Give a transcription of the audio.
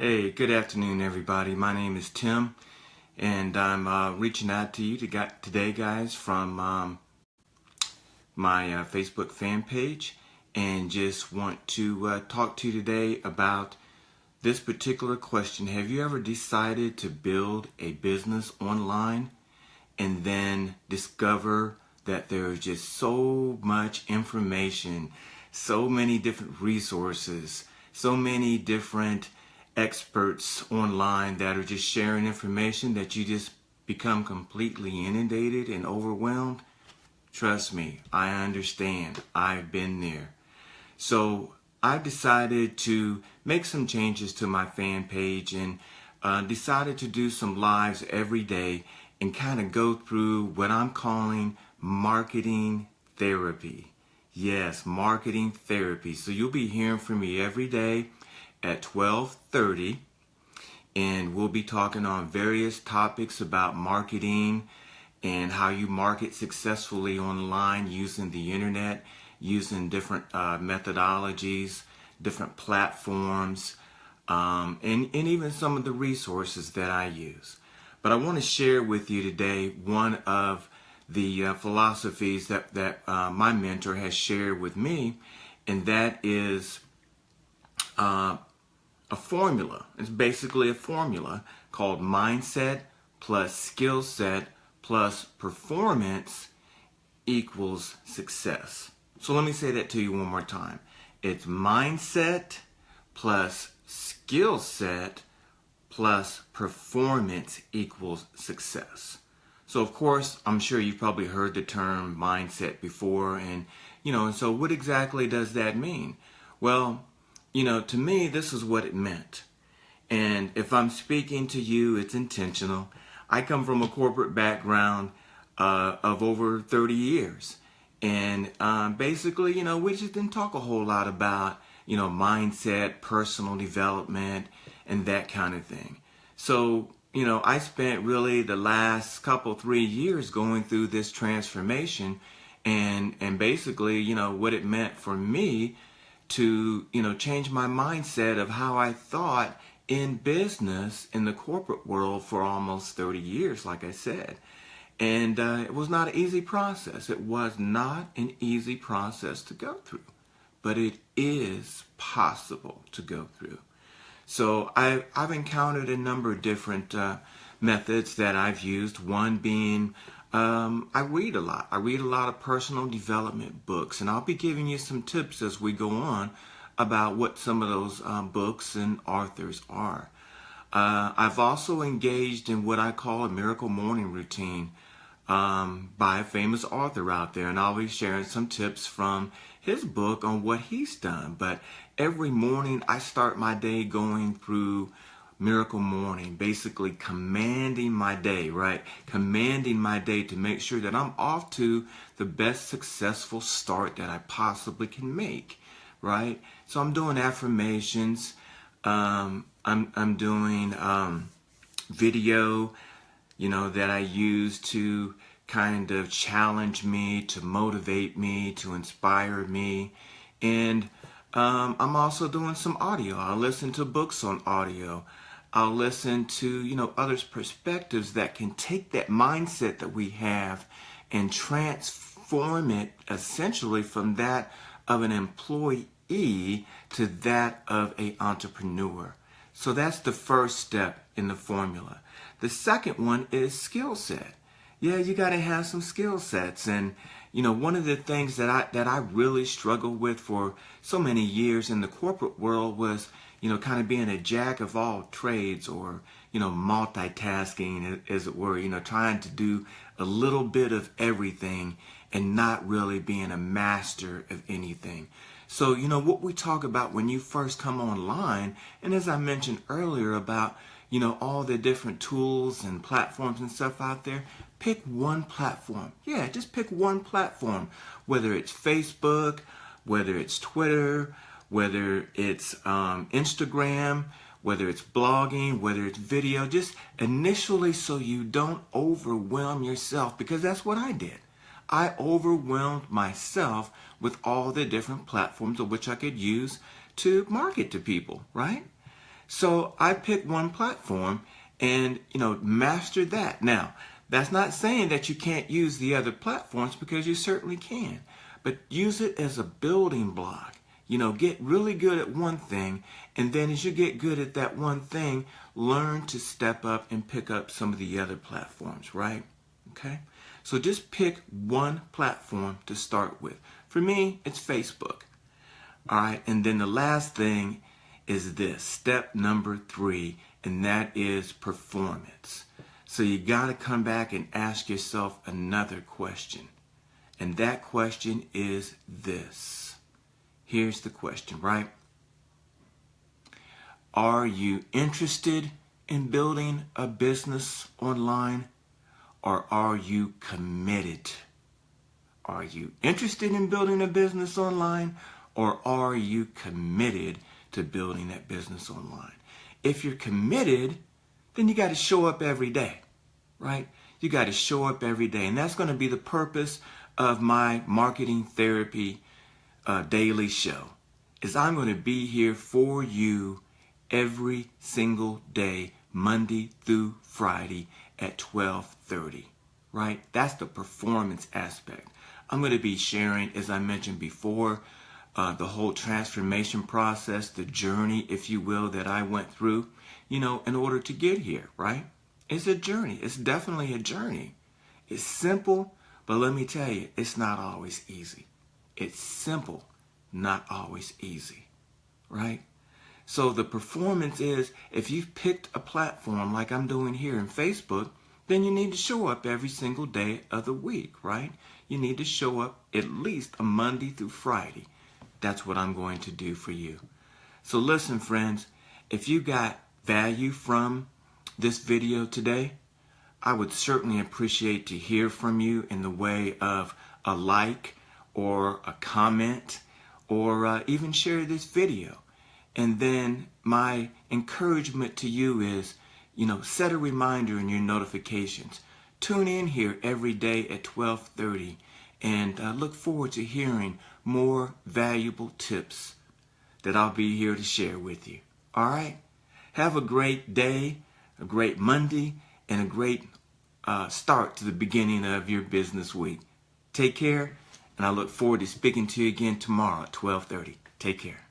Hey, good afternoon, everybody. My name is Tim, and I'm reaching out to you today, guys, from my Facebook fan page, and just want to talk to you today about this particular question. Have you ever decided to build a business online and then discover that there is just so much information, so many different resources, so many different experts online that are just sharing information that you just become completely inundated and overwhelmed? Trust me, I understand. I've been there. So I decided to make some changes to my fan page and decided to do some lives every day and kind of go through what I'm calling marketing therapy. Yes, marketing therapy. So you'll be hearing from me every day at 12:30, and we'll be talking on various topics about marketing and how you market successfully online using the internet, using different methodologies, different platforms, and even some of the resources that I use. But I want to share with you today one of the philosophies that my mentor has shared with me, and that is a formula. It's basically a formula called mindset plus skill set plus performance equals success. So let me say that to you one more time. It's mindset plus skill set plus performance equals success. So of course, I'm sure you've probably heard the term mindset before, and so what exactly does that mean? Well, to me, this is what it meant. And if I'm speaking to you, it's intentional. I come from a corporate background of over 30 years. And basically, we just didn't talk a whole lot about, mindset, personal development, and that kind of thing. So, I spent really the last 3 years going through this transformation and basically, what it meant for me to change my mindset of how I thought in business in the corporate world for almost 30 years, like I said. And it was not an easy process. It was not an easy process to go through, but it is possible to go through. So I've encountered a number of different methods that I've used. One being I read a lot. I read a lot of personal development books, and I'll be giving you some tips as we go on about what some of those books and authors are. I've also engaged in what I call a miracle morning routine by a famous author out there, and I'll be sharing some tips from his book on what he's done. But every morning I start my day going through Miracle Morning, basically commanding my day, right? Commanding my day to make sure that I'm off to the best successful start that I possibly can make, right? So I'm doing affirmations. I'm doing video, that I use to kind of challenge me, to motivate me, to inspire me. And I'm also doing some audio. I listen to books on audio. I'll listen to, others' perspectives that can take that mindset that we have and transform it essentially from that of an employee to that of an entrepreneur. So that's the first step in the formula. The second one is skill set. Yeah, you got to have some skill sets. And, one of the things that I really struggled with for so many years in the corporate world was, kind of being a jack of all trades, or, multitasking, as it were, trying to do a little bit of everything and not really being a master of anything. So, what we talk about when you first come online, and as I mentioned earlier about, all the different tools and platforms and stuff out there, pick one platform. Yeah, just pick one platform, whether it's Facebook, whether it's Twitter, whether it's Instagram, whether it's blogging, whether it's video, just initially so you don't overwhelm yourself, because that's what I did. I overwhelmed myself with all the different platforms of which I could use to market to people, right? So I picked one platform and, mastered that. Now, that's not saying that you can't use the other platforms, because you certainly can. But use it as a building block. Get really good at one thing, and then as you get good at that one thing, learn to step up and pick up some of the other platforms, right? Okay? So just pick one platform to start with. For me, it's Facebook. All right, and then the last thing is this, step number 3, and that is performance. So you got to come back and ask yourself another question. And that question is this. Here's the question, right? Are you interested in building a business online, or are you committed? Are you interested in building a business online, or are you committed to building that business online? If you're committed, then you got to show up every day, right? You got to show up every day. And that's going to be the purpose of my Marketing Therapy daily show, is I'm going to be here for you every single day, Monday through Friday at 12:30, right? That's the performance aspect. I'm going to be sharing, as I mentioned before, the whole transformation process, the journey, if you will, that I went through, in order to get here, right? It's a journey. It's definitely a journey. It's simple, but let me tell you, it's not always easy. It's simple, not always easy, right? So the performance is, if you've picked a platform like I'm doing here in Facebook, then you need to show up every single day of the week, right? You need to show up at least a Monday through Friday. That's what I'm going to do for you. So listen, friends, if you got value from this video today, I would certainly appreciate to hear from you in the way of a like or a comment, or even share this video. And then my encouragement to you is, set a reminder in your notifications. Tune in here every day at 12:30, and look forward to hearing more valuable tips that I'll be here to share with you. All right? Have a great day, a great Monday, and a great start to the beginning of your business week. Take care, and I look forward to speaking to you again tomorrow at 12:30. Take care.